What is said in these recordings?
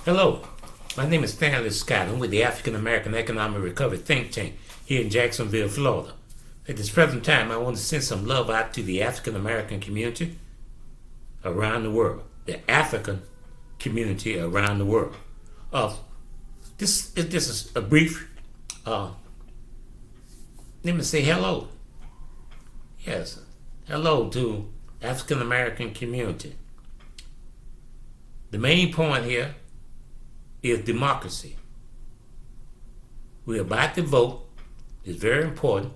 Hello, my name is Stanley Scott. I'm with the African American Economic Recovery Think Tank here in Jacksonville, Florida. At this present time, I want to send some love out to the African American community around the world. The African community around the world. This is a brief, let me say hello. Yes, hello to African American community. The main point here is democracy. We're about to vote. It's very important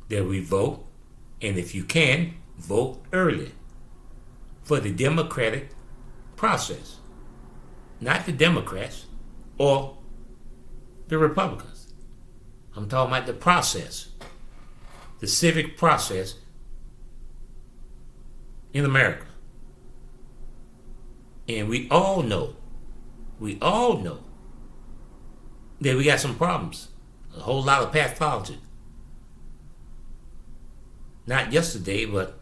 that we vote, and if you can, vote early for the democratic process. Not the Democrats or the Republicans. I'm talking about the process, the civic process in America. And we all know that we got some problems, a whole lot of pathology. Not yesterday, but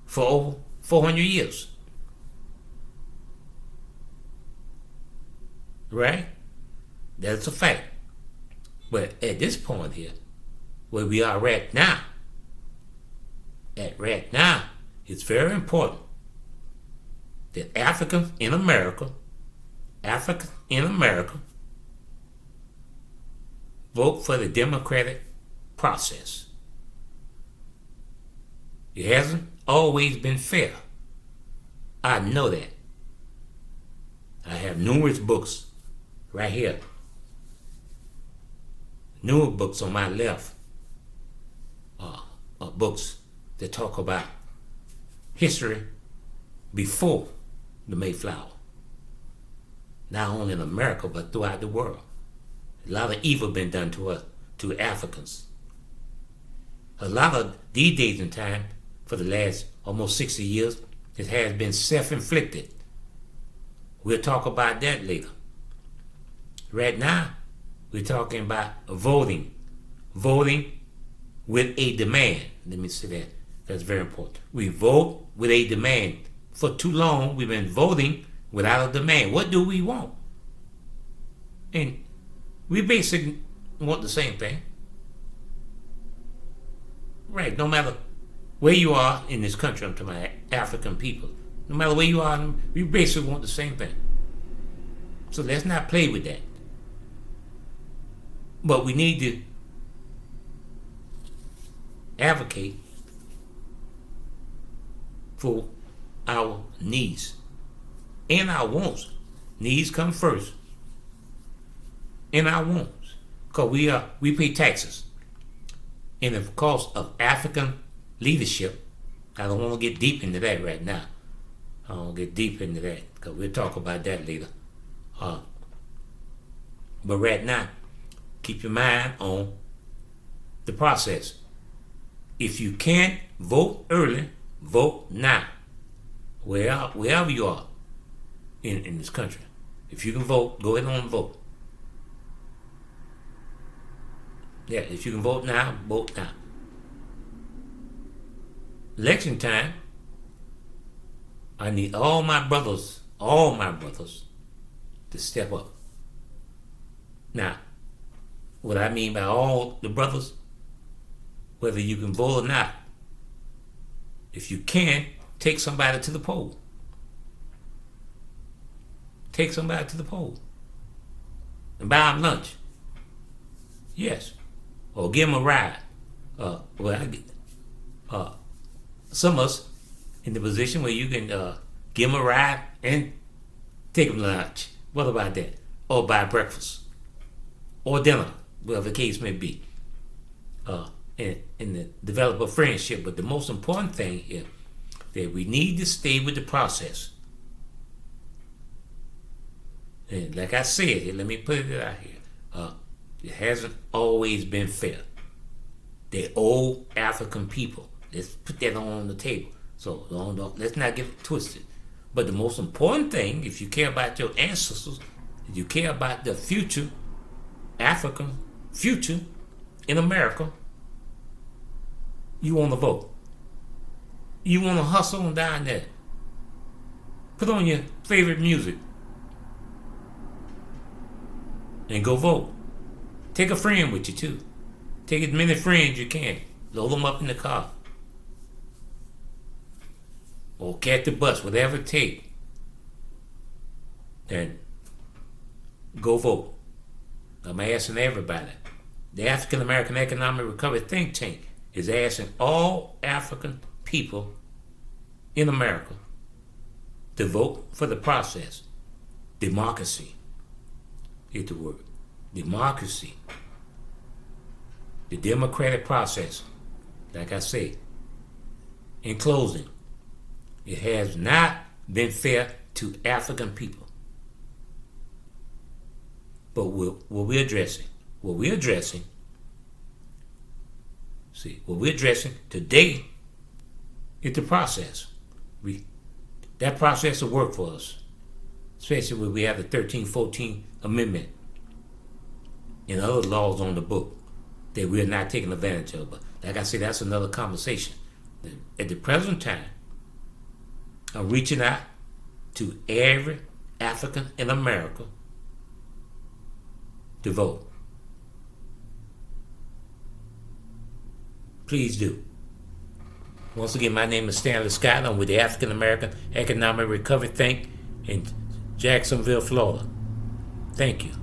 for over 400 years. Right? That's a fact. But at this point here, where we are right now, it's very important that Africans in America vote for the democratic process. It hasn't always been fair. I know that. I have numerous books right here. Newer books on my left are books that talk about history before the Mayflower. Not only in America, but throughout the world. A lot of evil been done to us, to Africans. A lot of these days in time, for the last almost 60 years, it has been self-inflicted. We'll talk about that later. Right now, we're talking about voting. Voting with a demand. Let me say that. That's very important. We vote with a demand. For too long, we've been voting without a demand. What do we want? And we basically want the same thing. Right, no matter where you are in this country, I'm talking about African people. No matter where you are, we basically want the same thing. So let's not play with that. But we need to advocate for our needs and our wants. Needs come first. And our wants. Because we pay taxes. And of course of African leadership, I don't want to get deep into that right now. I don't want to get deep into that because we'll talk about that later. But right now, keep your mind on the process. If you can't vote early, vote now. Wherever you are in this country. If you can vote, go ahead and vote. Yeah, if you can vote now, vote now. Election time, I need all my brothers to step up. Now, what I mean by all the brothers, whether you can vote or not, if you can, take somebody to the poll. Take somebody to the poll. And buy them lunch. Yes. Or give them a ride. Some of us in the position where you can give them a ride and take them lunch. What about that? Or buy breakfast. Or dinner, whatever the case may be. And develop a friendship. But the most important thing is that we need to stay with the process. And like I said, let me put it out here. It hasn't always been fair. They're old African people. Let's put that on the table. So let's not get it twisted. But the most important thing, if you care about your ancestors, if you care about the future, African future in America, you want to vote. You want to hustle on down there. Put on your favorite music. and go vote. Take a friend with you too. Take as many friends you can. Load them up in the car. Or catch the bus, whatever it takes. Then go vote. I'm asking everybody. The African American Economic Recovery Think Tank is asking all African people in America to vote for the process. Democracy is the word. Democracy. The democratic process. Like I say, in closing, it has not been fair to African people. But what we're addressing today is the process. That process will work for us, especially when we have the 1314 Amendment and other laws on the book that we're not taking advantage of. But like I said, that's another conversation. At the present time, I'm reaching out to every African in America to vote. Please do. Once again, my name is Stanley Scott. I'm with the African American Economic Recovery Think in Jacksonville, Florida. Thank you.